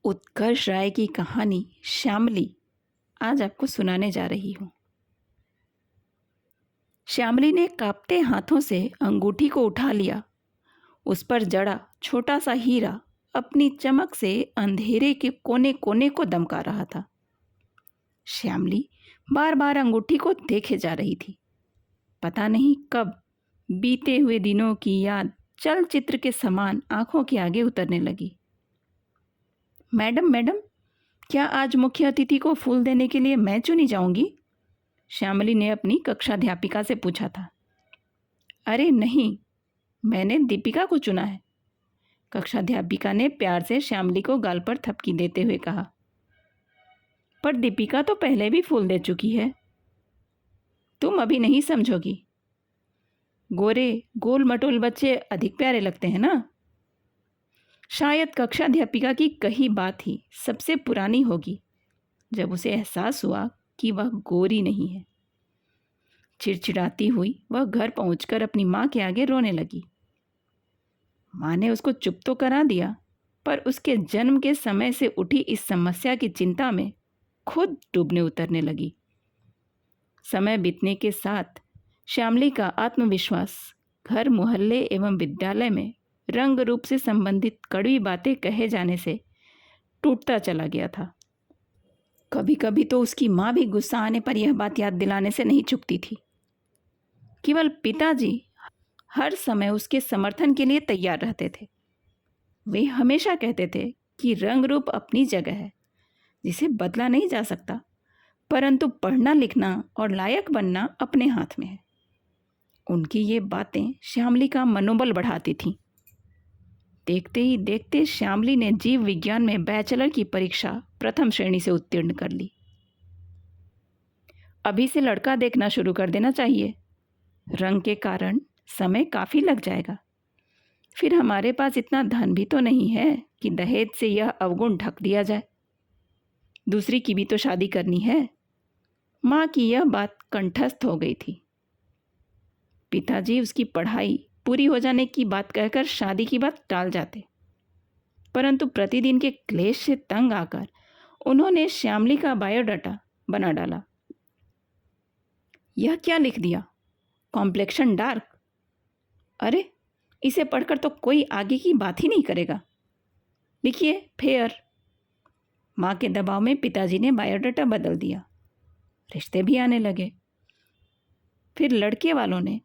उत्कर्ष राय की कहानी श्यामली आज आपको सुनाने जा रही हूँ। श्यामली ने कांपते हाथों से अंगूठी को उठा लिया। उस पर जड़ा छोटा सा हीरा अपनी चमक से अंधेरे के कोने कोने को दमका रहा था। श्यामली बार बार अंगूठी को देखे जा रही थी। पता नहीं कब बीते हुए दिनों की याद चलचित्र के समान आंखों के आगे उतरने लगी। मैडम मैडम, क्या आज मुख्य अतिथि को फूल देने के लिए मैं चुनी जाऊंगी? श्यामली ने अपनी कक्षाध्यापिका से पूछा था। अरे नहीं, मैंने दीपिका को चुना है, कक्षाध्यापिका ने प्यार से श्यामली को गाल पर थपकी देते हुए कहा। पर दीपिका तो पहले भी फूल दे चुकी है। तुम अभी नहीं समझोगी। गोरे गोल मटोल बच्चे अधिक प्यारे लगते हैं ना। शायद कक्षाध्यापिका की कही बात ही सबसे पुरानी होगी जब उसे एहसास हुआ कि वह गोरी नहीं है। चिड़चिड़ाती हुई वह घर पहुंचकर अपनी माँ के आगे रोने लगी। माँ ने उसको चुप तो करा दिया, पर उसके जन्म के समय से उठी इस समस्या की चिंता में खुद डूबने उतरने लगी। समय बीतने के साथ श्यामली का आत्मविश्वास घर, मोहल्ले एवं विद्यालय में रंग रूप से संबंधित कड़वी बातें कहे जाने से टूटता चला गया था। कभी कभी तो उसकी माँ भी गुस्सा आने पर यह बात याद दिलाने से नहीं चूकती थी। केवल पिताजी हर समय उसके समर्थन के लिए तैयार रहते थे। वे हमेशा कहते थे कि रंग रूप अपनी जगह है, जिसे बदला नहीं जा सकता, परंतु पढ़ना लिखना और लायक बनना अपने हाथ में है। उनकी ये बातें श्यामली का मनोबल बढ़ाती थीं। देखते ही देखते श्यामली ने जीव विज्ञान में बैचलर की परीक्षा प्रथम श्रेणी से उत्तीर्ण कर ली। अभी से लड़का देखना शुरू कर देना चाहिए। रंग के कारण समय काफ़ी लग जाएगा। फिर हमारे पास इतना धन भी तो नहीं है कि दहेज से यह अवगुण ढक दिया जाए। दूसरी की भी तो शादी करनी है। माँ की यह बात कंठस्थ हो गई थी। पिताजी उसकी पढ़ाई पूरी हो जाने की बात कहकर शादी की बात टाल जाते, परंतु प्रतिदिन के क्लेश से तंग आकर उन्होंने श्यामली का बायोडाटा बना डाला। यह क्या लिख दिया? Complexion dark. अरे, इसे पढ़कर तो कोई आगे की बात ही नहीं करेगा। लिखिए फेयर। माँ के दबाव में पिताजी ने बायोडाटा बदल दिया। रिश्ते भी आने लगे। फिर लड़के वालों ने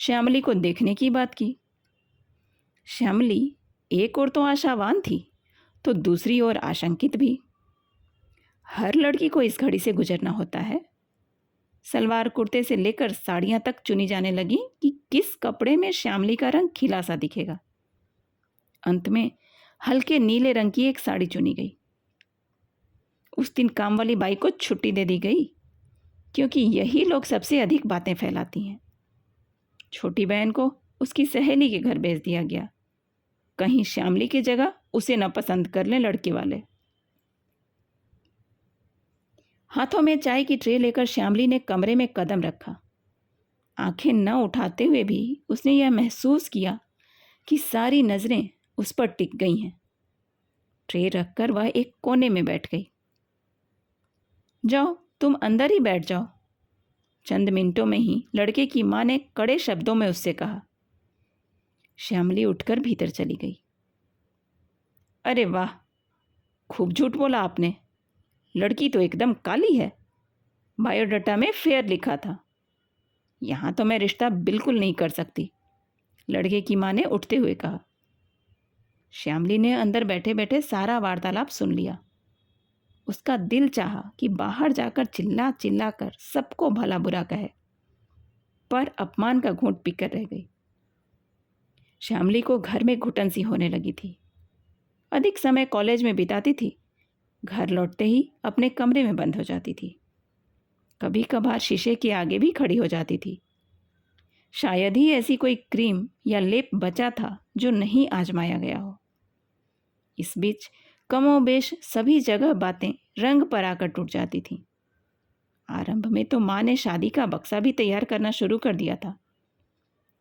श्यामली को देखने की बात की। श्यामली एक ओर तो आशावान थी, तो दूसरी ओर आशंकित भी। हर लड़की को इस घड़ी से गुजरना होता है। सलवार कुर्ते से लेकर साड़ियाँ तक चुनी जाने लगी कि किस कपड़े में श्यामली का रंग खिला सा दिखेगा। अंत में हल्के नीले रंग की एक साड़ी चुनी गई। उस दिन काम वाली बाई को छुट्टी दे दी गई, क्योंकि यही लोग सबसे अधिक बातें फैलाती हैं। छोटी बहन को उसकी सहेली के घर भेज दिया गया, कहीं श्यामली की जगह उसे न पसंद कर लें लड़के वाले। हाथों में चाय की ट्रे लेकर श्यामली ने कमरे में कदम रखा। आंखें न उठाते हुए भी उसने यह महसूस किया कि सारी नज़रें उस पर टिक गई हैं। ट्रे रखकर वह एक कोने में बैठ गई। जाओ, तुम अंदर ही बैठ जाओ, चंद मिनटों में ही लड़के की माँ ने कड़े शब्दों में उससे कहा। श्यामली उठकर भीतर चली गई। अरे वाह, खूब झूठ बोला आपने। लड़की तो एकदम काली है। बायोडाटा में फेयर लिखा था। यहाँ तो मैं रिश्ता बिल्कुल नहीं कर सकती, लड़के की माँ ने उठते हुए कहा। श्यामली ने अंदर बैठे बैठे सारा वार्तालाप सुन लिया। उसका दिल चाहा कि बाहर जाकर चिल्ला चिल्ला कर सबको भला बुरा कहे, पर अपमान का घूंट पीकर रह गई। श्यामली को घर में घुटन सी होने लगी थी। अधिक समय कॉलेज में बिताती थी। घर लौटते ही अपने कमरे में बंद हो जाती थी। कभी कभार शीशे के आगे भी खड़ी हो जाती थी। शायद ही ऐसी कोई क्रीम या लेप बचा था जो नहीं आजमाया गया हो। इस बीच कमोबेश सभी जगह बातें रंग पर आकर टूट जाती थीं। आरंभ में तो माँ ने शादी का बक्सा भी तैयार करना शुरू कर दिया था।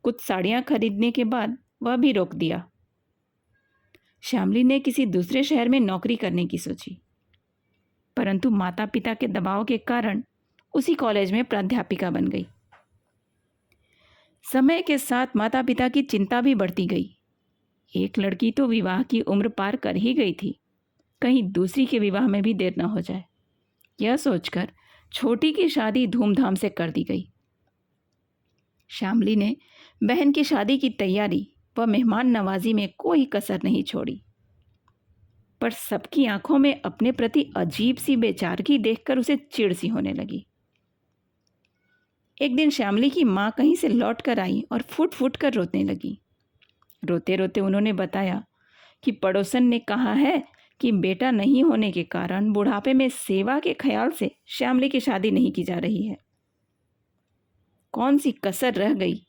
कुछ साड़ियाँ खरीदने के बाद वह भी रोक दिया। श्यामली ने किसी दूसरे शहर में नौकरी करने की सोची, परंतु माता पिता के दबाव के कारण उसी कॉलेज में प्राध्यापिका बन गई। समय के साथ माता पिता की चिंता भी बढ़ती गई। एक लड़की तो विवाह की उम्र पार कर ही गई थी, कहीं दूसरी के विवाह में भी देर न हो जाए। यह सोचकर छोटी की शादी धूमधाम से कर दी गई। श्यामली ने बहन की शादी की तैयारी व मेहमान नवाजी में कोई कसर नहीं छोड़ी, पर सबकी आंखों में अपने प्रति अजीब सी बेचारगी देखकर उसे चिढ़ सी होने लगी। एक दिन श्यामली की माँ कहीं से लौट कर आई और फुट फुट कर रोने लगी। रोते रोते उन्होंने बताया कि पड़ोसन ने कहा है कि बेटा नहीं होने के कारण बुढ़ापे में सेवा के ख्याल से श्यामली की शादी नहीं की जा रही है। कौन सी कसर रह गई?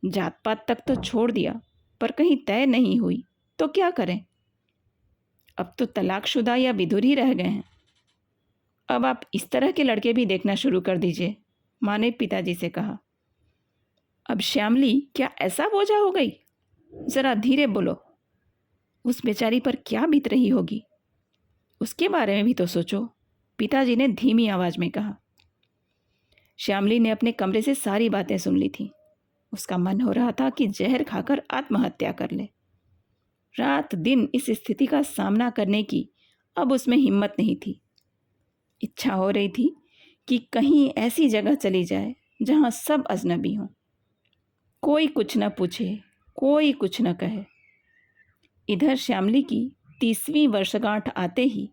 जात पात तक तो छोड़ दिया, पर कहीं तय नहीं हुई तो क्या करें? अब तो तलाकशुदा या विधुर ही रह गए हैं। अब आप इस तरह के लड़के भी देखना शुरू कर दीजिए, माँ ने पिताजी से कहा। अब श्यामली क्या ऐसा बोझा हो गई? जरा धीरे बोलो, उस बेचारी पर क्या बीत रही होगी, उसके बारे में भी तो सोचो, पिताजी ने धीमी आवाज में कहा। श्यामली ने अपने कमरे से सारी बातें सुन ली थी। उसका मन हो रहा था कि जहर खाकर आत्महत्या कर ले। रात दिन इस स्थिति का सामना करने की अब उसमें हिम्मत नहीं थी। इच्छा हो रही थी कि कहीं ऐसी जगह चली जाए जहां सब अजनबी हों, कोई कुछ न पूछे, कोई कुछ न कहे। इधर श्यामली की 30वीं वर्षगांठ आते ही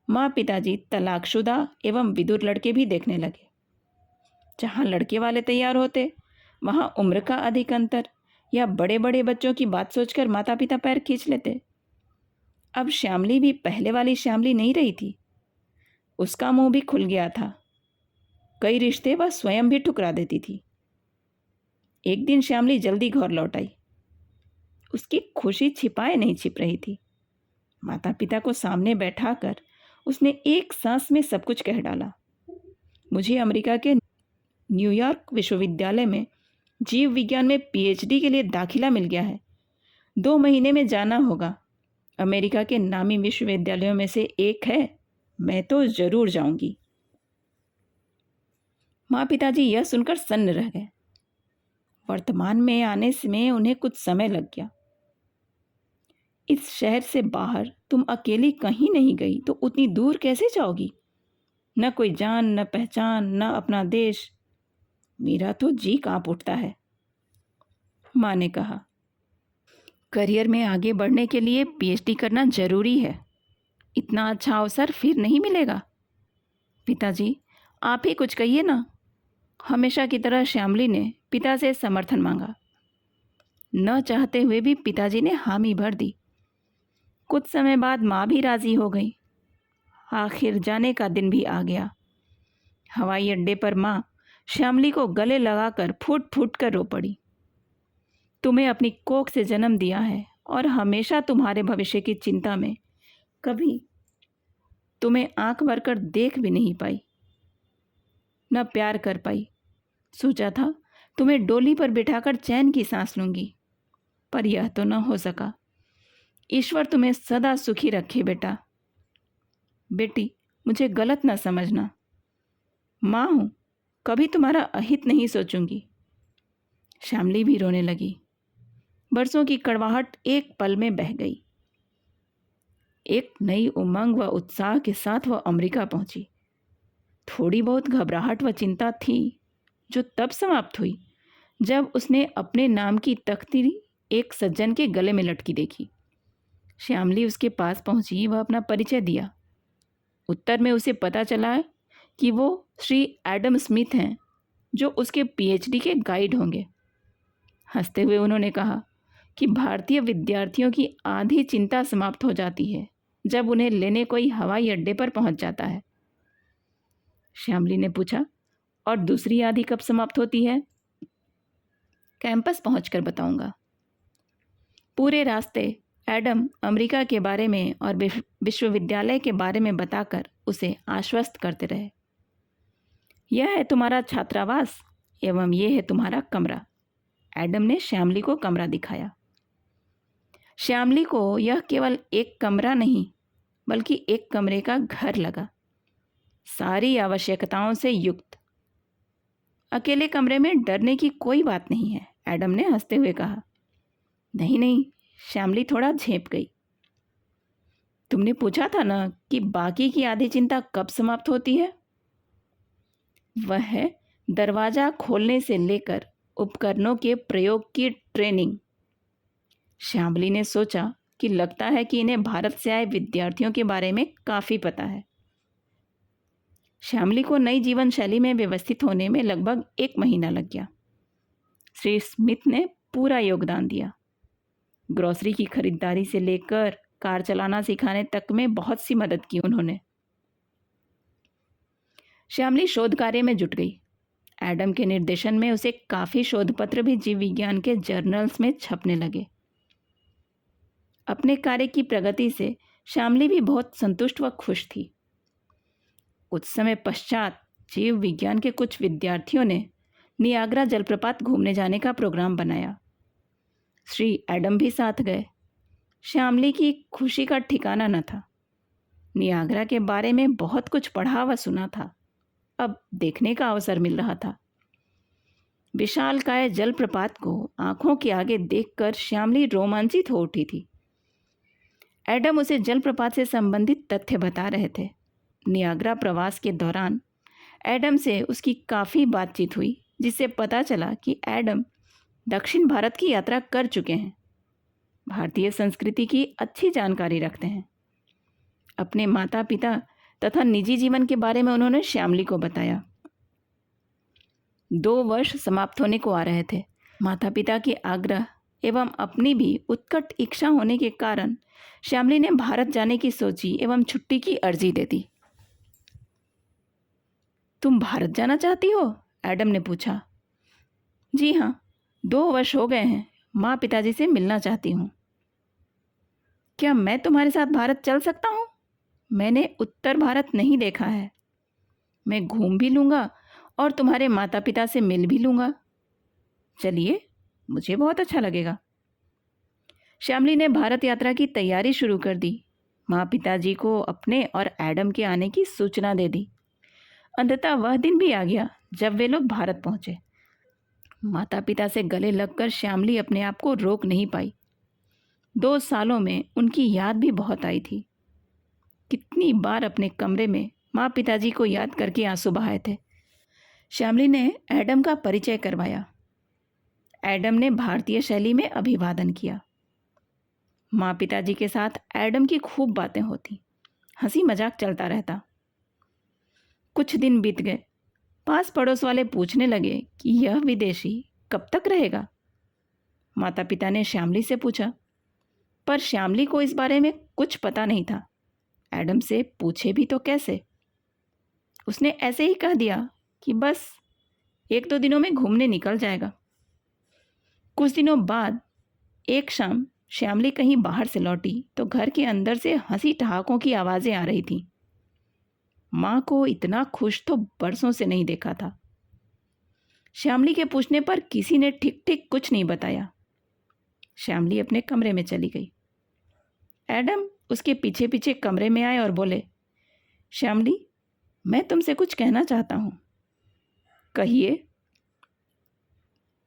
माँ पिताजी तलाकशुदा एवं विदुर लड़के भी देखने लगे। जहाँ लड़के वाले तैयार होते वहाँ उम्र का अधिक अंतर या बड़े बड़े बच्चों की बात सोचकर माता पिता पैर खींच लेते। अब श्यामली भी पहले वाली श्यामली नहीं रही थी। उसका मुंह भी खुल गया था। कई रिश्ते वह स्वयं भी ठुकरा देती थी। एक दिन श्यामली जल्दी घर लौट आई। उसकी खुशी छिपाए नहीं छिप रही थी। माता पिता को सामने बैठाकर उसने एक सांस में सब कुछ कह डाला। मुझे अमेरिका के न्यूयॉर्क विश्वविद्यालय में जीव विज्ञान में पीएचडी के लिए दाखिला मिल गया है। 2 महीने में जाना होगा। अमेरिका के नामी विश्वविद्यालयों में से एक है। मैं तो जरूर जाऊंगी। माँ पिताजी यह सुनकर सन्न रह गए। वर्तमान में आने में उन्हें कुछ समय लग गया। इस शहर से बाहर तुम अकेली कहीं नहीं गई तो उतनी दूर कैसे जाओगी? न कोई जान, न पहचान, न अपना देश। मेरा तो जी कांप उठता है, माँ ने कहा। करियर में आगे बढ़ने के लिए पीएचडी करना जरूरी है। इतना अच्छा अवसर फिर नहीं मिलेगा। पिताजी, आप ही कुछ कहिए ना। हमेशा की तरह श्यामली ने पिता से समर्थन मांगा। न चाहते हुए भी पिताजी ने हामी भर दी। कुछ समय बाद माँ भी राजी हो गई। आखिर जाने का दिन भी आ गया। हवाई अड्डे पर माँ श्यामली को गले लगाकर फूट फूट कर रो पड़ी। तुम्हें अपनी कोख से जन्म दिया है और हमेशा तुम्हारे भविष्य की चिंता में कभी तुम्हें आंख भरकर देख भी नहीं पाई, न प्यार कर पाई। सोचा था तुम्हें डोली पर बिठाकर चैन की सांस लूंगी, पर यह तो न हो सका। ईश्वर तुम्हें सदा सुखी रखे बेटा। बेटी, मुझे गलत न समझना। माँ हूं, कभी तुम्हारा अहित नहीं सोचूंगी। श्यामली भी रोने लगी। बरसों की कड़वाहट एक पल में बह गई। एक नई उमंग व उत्साह के साथ वह अमेरिका पहुंची। थोड़ी बहुत घबराहट व चिंता थी, जो तब समाप्त हुई जब उसने अपने नाम की तख्ती एक सज्जन के गले में लटकी देखी। श्यामली उसके पास पहुंची, वह अपना परिचय दिया। उत्तर में उसे पता चला कि वो श्री एडम स्मिथ हैं, जो उसके पीएचडी के गाइड होंगे। हंसते हुए उन्होंने कहा कि भारतीय विद्यार्थियों की आधी चिंता समाप्त हो जाती है जब उन्हें लेने कोई हवाई अड्डे पर पहुंच जाता है। श्यामली ने पूछा, और दूसरी आधी कब समाप्त होती है? कैंपस पहुंचकर बताऊंगा। पूरे रास्ते एडम अमेरिका के बारे में और विश्वविद्यालय के बारे में बताकर उसे आश्वस्त करते रहे। यह है तुम्हारा छात्रावास एवं यह है तुम्हारा कमरा। एडम ने श्यामली को कमरा दिखाया। श्यामली को यह केवल एक कमरा नहीं बल्कि एक कमरे का घर लगा, सारी आवश्यकताओं से युक्त। अकेले कमरे में डरने की कोई बात नहीं है, एडम ने हंसते हुए कहा। नहीं नहीं, श्यामली थोड़ा झेंप गई। तुमने पूछा था ना कि बाकी की आधी चिंता कब समाप्त होती है? वह है दरवाज़ा खोलने से लेकर उपकरणों के प्रयोग की ट्रेनिंग। श्यामली ने सोचा कि लगता है कि इन्हें भारत से आए विद्यार्थियों के बारे में काफ़ी पता है। श्यामली को नई जीवन शैली में व्यवस्थित होने में लगभग 1 महीना लग गया। श्री स्मिथ ने पूरा योगदान दिया। ग्रोसरी की खरीदारी से लेकर कार चलाना सिखाने तक में बहुत सी मदद की उन्होंने। श्यामली शोध कार्य में जुट गई। एडम के निर्देशन में उसे काफ़ी शोध पत्र भी जीव विज्ञान के जर्नल्स में छपने लगे। अपने कार्य की प्रगति से श्यामली भी बहुत संतुष्ट व खुश थी। कुछ समय पश्चात जीव विज्ञान के कुछ विद्यार्थियों ने नियाग्रा जलप्रपात घूमने जाने का प्रोग्राम बनाया। श्री एडम भी साथ गए। श्यामली की खुशी का ठिकाना न था। नियाग्रा के बारे में बहुत कुछ पढ़ा व सुना था, अब देखने का अवसर मिल रहा था। विशालकाय जलप्रपात को आंखों के आगे देखकर श्यामली रोमांचित हो उठी थी। एडम उसे जलप्रपात से संबंधित तथ्य बता रहे थे। नियाग्रा प्रवास के दौरान एडम से उसकी काफ़ी बातचीत हुई, जिससे पता चला कि एडम दक्षिण भारत की यात्रा कर चुके हैं, भारतीय संस्कृति की अच्छी जानकारी रखते हैं। अपने माता पिता तथा निजी जीवन के बारे में उन्होंने श्यामली को बताया। 2 वर्ष समाप्त होने को आ रहे थे। माता पिता के आग्रह एवं अपनी भी उत्कट इच्छा होने के कारण श्यामली ने भारत जाने की सोची एवं छुट्टी की अर्जी दे दी। तुम भारत जाना चाहती हो? एडम ने पूछा। जी हाँ, 2 वर्ष हो गए हैं, माँ पिताजी से मिलना चाहती हूँ। क्या मैं तुम्हारे साथ भारत चल सकता हूँ? मैंने उत्तर भारत नहीं देखा है। मैं घूम भी लूँगा और तुम्हारे माता पिता से मिल भी लूँगा। चलिए, मुझे बहुत अच्छा लगेगा। श्यामली ने भारत यात्रा की तैयारी शुरू कर दी। माँ पिताजी को अपने और एडम के आने की सूचना दे दी। अंततः वह दिन भी आ गया जब वे लोग भारत पहुँचे। माता पिता से गले लगकर श्यामली अपने आप को रोक नहीं पाई। 2 सालों में उनकी याद भी बहुत आई थी। कितनी बार अपने कमरे में माँ पिताजी को याद करके आंसू बहाए थे। श्यामली ने एडम का परिचय करवाया। एडम ने भारतीय शैली में अभिवादन किया। माँ पिताजी के साथ एडम की खूब बातें होती, हंसी मजाक चलता रहता। कुछ दिन बीत गए। पास पड़ोस वाले पूछने लगे कि यह विदेशी कब तक रहेगा। माता पिता ने श्यामली से पूछा, पर श्यामली को इस बारे में कुछ पता नहीं था। एडम से पूछे भी तो कैसे। उसने ऐसे ही कह दिया कि बस 1-2 दिनों में घूमने निकल जाएगा। कुछ दिनों बाद एक शाम श्यामली कहीं बाहर से लौटी तो घर के अंदर से हंसी ठहाकों की आवाज़ें आ रही थीं। माँ को इतना खुश तो बरसों से नहीं देखा था। श्यामली के पूछने पर किसी ने ठीक ठीक कुछ नहीं बताया। श्यामली अपने कमरे में चली गई। एडम उसके पीछे पीछे कमरे में आए और बोले, श्यामली, मैं तुमसे कुछ कहना चाहता हूँ। कहिए।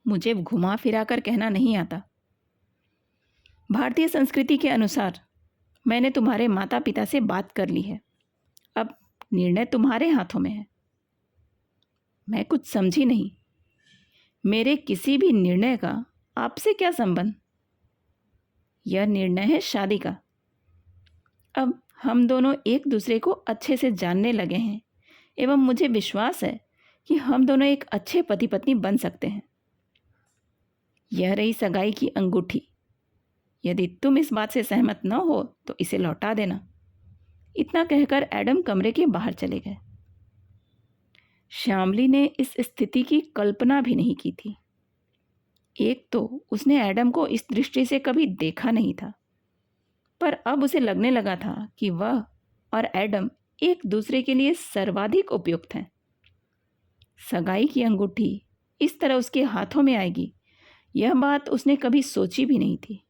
मुझे घुमा फिरा कर कहना नहीं आता। भारतीय संस्कृति के अनुसार मैंने तुम्हारे माता पिता से बात कर ली है। अब निर्णय तुम्हारे हाथों में है। मैं कुछ समझी नहीं। मेरे किसी भी निर्णय का आपसे क्या संबंध? यह निर्णय है शादी का। अब हम दोनों एक दूसरे को अच्छे से जानने लगे हैं एवं मुझे विश्वास है कि हम दोनों एक अच्छे पति पत्नी बन सकते हैं। यह रही सगाई की अंगूठी। यदि तुम इस बात से सहमत न हो तो इसे लौटा देना। इतना कहकर एडम कमरे के बाहर चले गए। श्यामली ने इस स्थिति की कल्पना भी नहीं की थी। एक तो उसने एडम को इस दृष्टि से कभी देखा नहीं था, पर अब उसे लगने लगा था कि वह और एडम एक दूसरे के लिए सर्वाधिक उपयुक्त हैं। सगाई की अंगूठी इस तरह उसके हाथों में आएगी, यह बात उसने कभी सोची भी नहीं थी।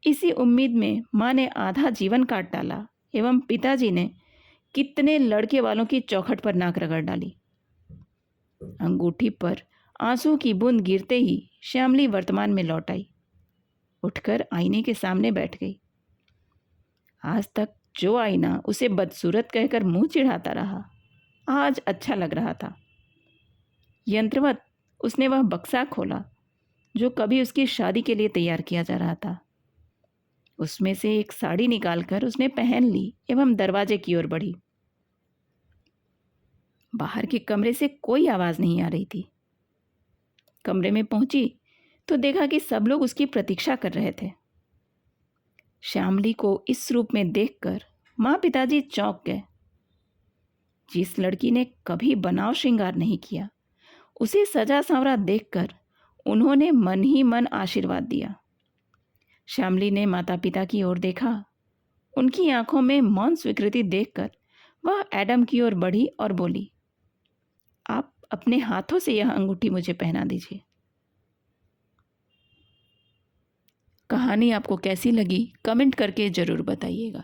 इसी उम्मीद में माँ ने आधा जीवन काट डाला एवं पिताजी ने कितने लड़के वालों की चौखट पर नाक रगड़ डाली। अंगूठी पर आंसू की बूंद गिरते ही श्यामली वर्तमान में लौट आई। उठकर आईने के सामने बैठ गई। आज तक जो आईना उसे बदसूरत कहकर मुंह चिढ़ाता रहा, आज अच्छा लग रहा था। यंत्रवत उसने वह बक्सा खोला जो कभी उसकी शादी के लिए तैयार किया जा रहा था। उसमें से एक साड़ी निकालकर उसने पहन ली एवं दरवाजे की ओर बढ़ी। बाहर के कमरे से कोई आवाज नहीं आ रही थी। कमरे में पहुंची तो देखा कि सब लोग उसकी प्रतीक्षा कर रहे थे। श्यामली को इस रूप में देखकर माँ पिताजी चौंक गए। जिस लड़की ने कभी बनाव श्रृंगार नहीं किया, उसे सजा सांवरा देखकर उन्होंने मन ही मन आशीर्वाद दिया। श्यामली ने माता पिता की ओर देखा। उनकी आंखों में मौन स्वीकृति देखकर वह एडम की ओर बढ़ी और बोली, आप अपने हाथों से यह अंगूठी मुझे पहना दीजिए। कहानी आपको कैसी लगी कमेंट करके ज़रूर बताइएगा।